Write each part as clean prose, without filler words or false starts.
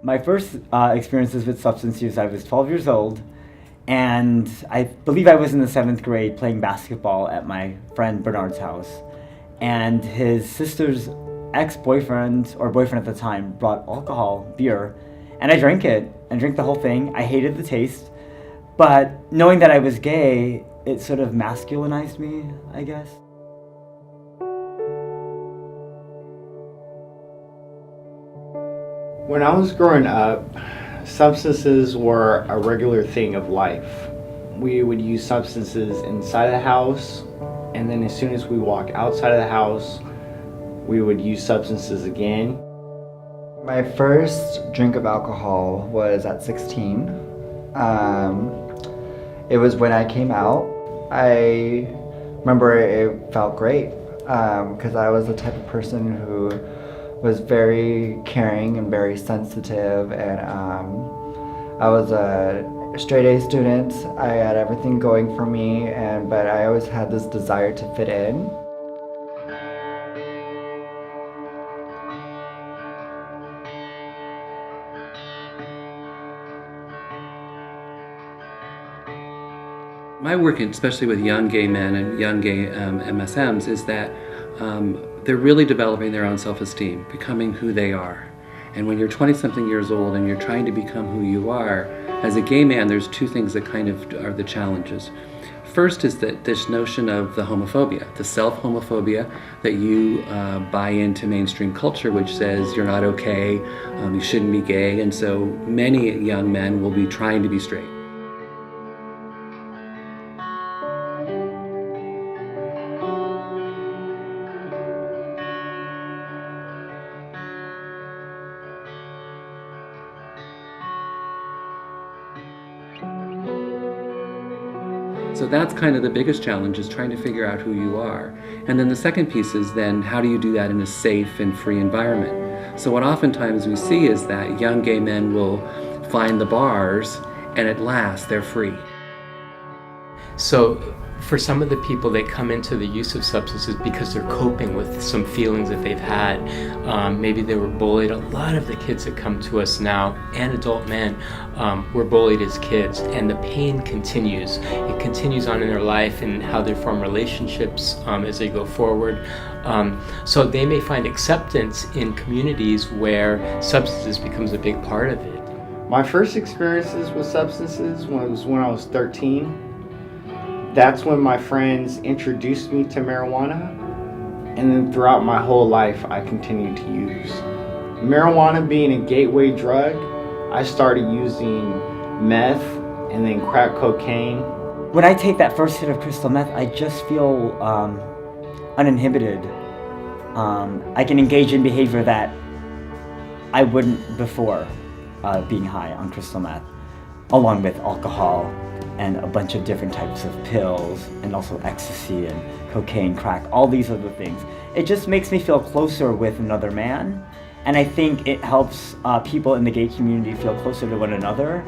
My first experiences with substance use, I was 12 years old, and I believe I was in the 7th grade playing basketball at my friend Bernard's house. And his sister's ex-boyfriend, or boyfriend at the time, brought alcohol, beer, and I drank it, and drank the whole thing. I hated the taste, but knowing that I was gay, it sort of masculinized me, I guess. When I was growing up, substances were a regular thing of life. We would use substances inside the house, and then as soon as we walk outside of the house, we would use substances again. My first drink of alcohol was at 16. It was when I came out. I remember it felt great because I was the type of person who was very caring and very sensitive, and I was a straight A student. I had everything going for me, but I always had this desire to fit in. My work, especially with young gay men and young gay MSMs, is that they're really developing their own self-esteem, becoming who they are. And when you're 20-something years old and you're trying to become who you are, as a gay man, there's two things that kind of are the challenges. First is that this notion of the homophobia, the self-homophobia, that you buy into mainstream culture, which says you're not okay, you shouldn't be gay, and so many young men will be trying to be straight. So that's kind of the biggest challenge, is trying to figure out who you are. And then the second piece is then how do you do that in a safe and free environment? So what oftentimes we see is that young gay men will find the bars and at last they're free. So for some of the people, they come into the use of substances because they're coping with some feelings that they've had. Maybe they were bullied. A lot of the kids that come to us now, and adult men, were bullied as kids, and the pain continues. It continues on in their life and how they form relationships as they go forward. So they may find acceptance in communities where substances becomes a big part of it. My first experiences with substances was when I was 13. That's when my friends introduced me to marijuana, and then throughout my whole life I continued to use. Marijuana being a gateway drug, I started using meth and then crack cocaine. When I take that first hit of crystal meth, I just feel uninhibited. I can engage in behavior that I wouldn't before being high on crystal meth, along with alcohol and a bunch of different types of pills, and also ecstasy and cocaine, crack, all these other things. It just makes me feel closer with another man, and I think it helps people in the gay community feel closer to one another.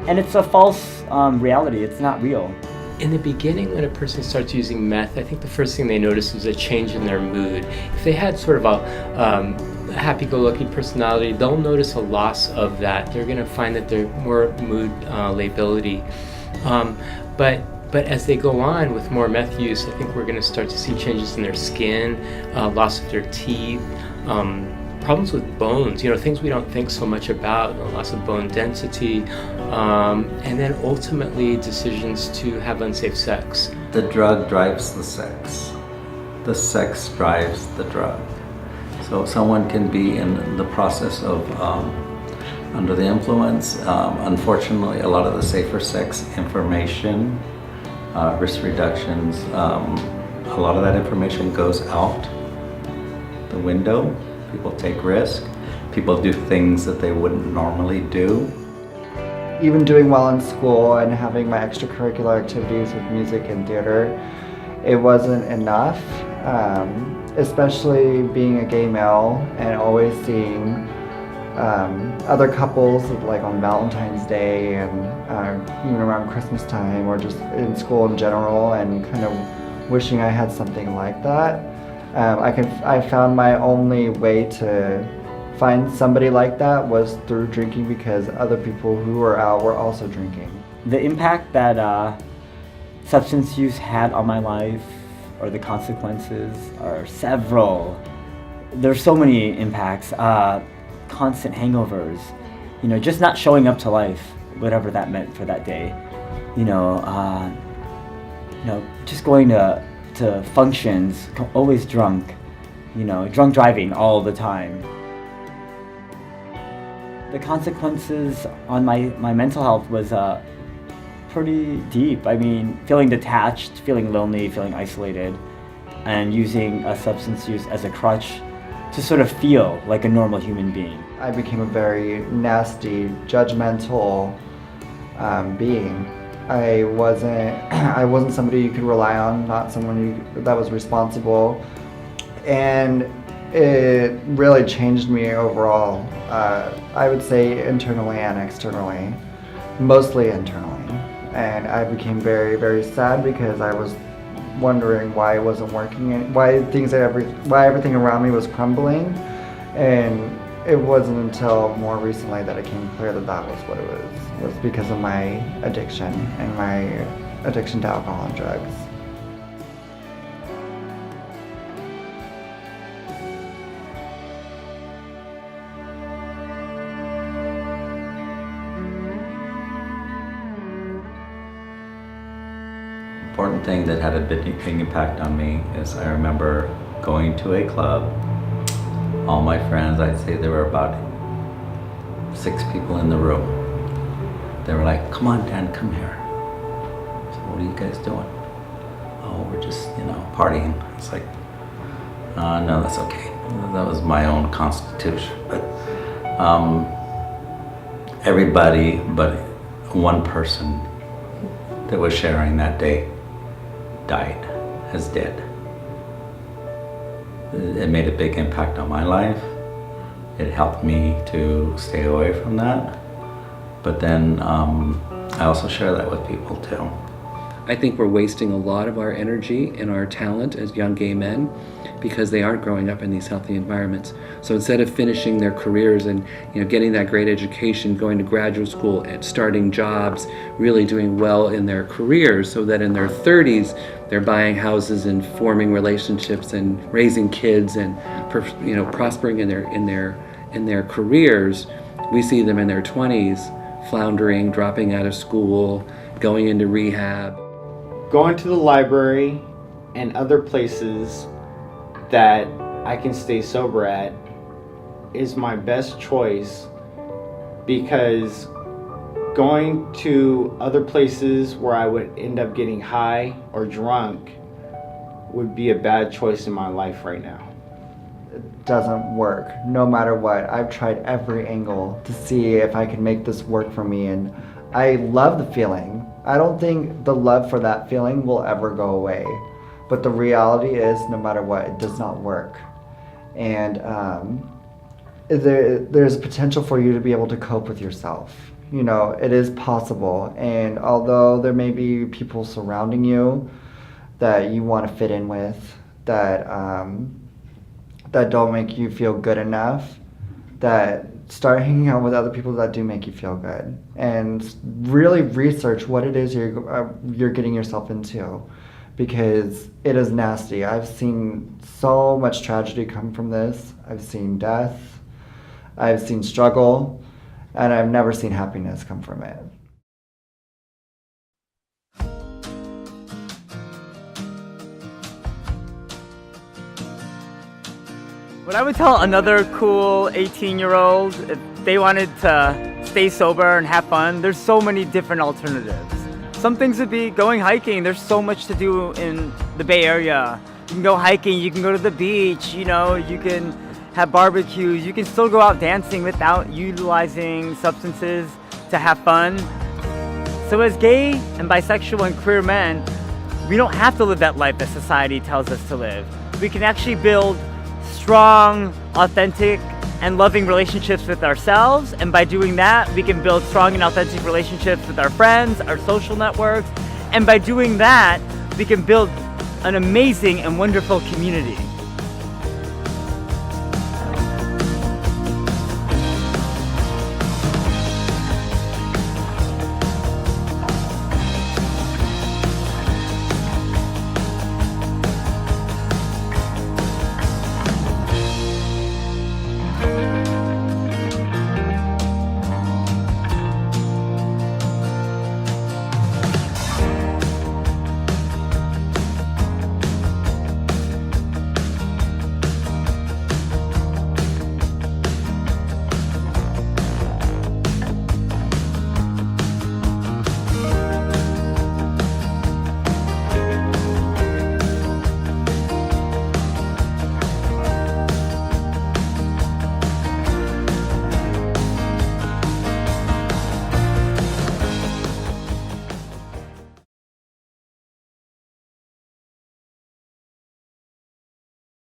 And it's a false reality, it's not real. In the beginning, when a person starts using meth, I think the first thing they notice is a change in their mood. If they had sort of a happy-go-lucky personality, they'll notice a loss of that. They're going to find that they're more mood lability. But as they go on with more meth use, I think we're going to start to see changes in their skin, loss of their teeth, problems with bones, things we don't think so much about, loss of bone density, and then ultimately decisions to have unsafe sex. The drug drives the sex. The sex drives the drug. So someone can be in the process of under the influence. Unfortunately, a lot of the safer sex information, risk reductions, a lot of that information goes out the window. People take risk. People do things that they wouldn't normally do. Even doing well in school and having my extracurricular activities with music and theater, it wasn't enough, especially being a gay male and always seeing other couples like on Valentine's Day and even around Christmas time, or just in school in general, and kind of wishing I had something like that. I found my only way to find somebody like that was through drinking, because other people who were out were also drinking. The impact that substance use had on my life, or the consequences, are several. There's so many impacts. Constant hangovers, just not showing up to life, whatever that meant for that day. Just going to functions, always drunk. Drunk driving all the time. The consequences on my mental health was pretty deep. I mean, feeling detached, feeling lonely, feeling isolated, and using substance use as a crutch to sort of feel like a normal human being. I became a very nasty, judgmental being. I wasn't somebody you could rely on, not someone that was responsible, and it really changed me overall. I would say internally and externally, mostly internally. And I became very, very sad because I was wondering why it wasn't working and why everything around me was crumbling. And it wasn't until more recently that it became clear that that was what it was because of my addiction and my addiction to alcohol and drugs. Important thing that had a big impact on me is I remember going to a club. All my friends, I'd say there were about 6 people in the room. They were like, "Come on, Dan, come here." So what are you guys doing? "Oh, we're just, partying." It's like, no, that's okay. That was my own constitution. But everybody but one person that was sharing that day is dead. It made a big impact on my life. It helped me to stay away from that. But then I also share that with people too. I think we're wasting a lot of our energy and our talent as young gay men because they aren't growing up in these healthy environments. So instead of finishing their careers and getting that great education, going to graduate school and starting jobs, really doing well in their careers, so that in their 30s they're buying houses and forming relationships and raising kids and prospering in their careers, we see them in their 20s floundering, dropping out of school, going into rehab. Going to the library and other places that I can stay sober at is my best choice, because going to other places where I would end up getting high or drunk would be a bad choice in my life right now. It doesn't work, no matter what. I've tried every angle to see if I can make this work for me, and I love the feeling. I don't think the love for that feeling will ever go away. But the reality is, no matter what, it does not work. And there's potential for you to be able to cope with yourself. It is possible. And although there may be people surrounding you that you want to fit in with, that don't make you feel good enough, that start hanging out with other people that do make you feel good, and really research what it is you're getting yourself into, because it is nasty. I've seen so much tragedy come from this. I've seen death, I've seen struggle, and I've never seen happiness come from it. What I would tell another cool 18-year-old, if they wanted to stay sober and have fun, there's so many different alternatives. Some things would be going hiking. There's so much to do in the Bay Area. You can go hiking, you can go to the beach, you can have barbecues, you can still go out dancing without utilizing substances to have fun. So as gay and bisexual and queer men, we don't have to live that life that society tells us to live. We can actually build strong, authentic, and loving relationships with ourselves, and by doing that, we can build strong and authentic relationships with our friends, our social networks, and by doing that, we can build an amazing and wonderful community.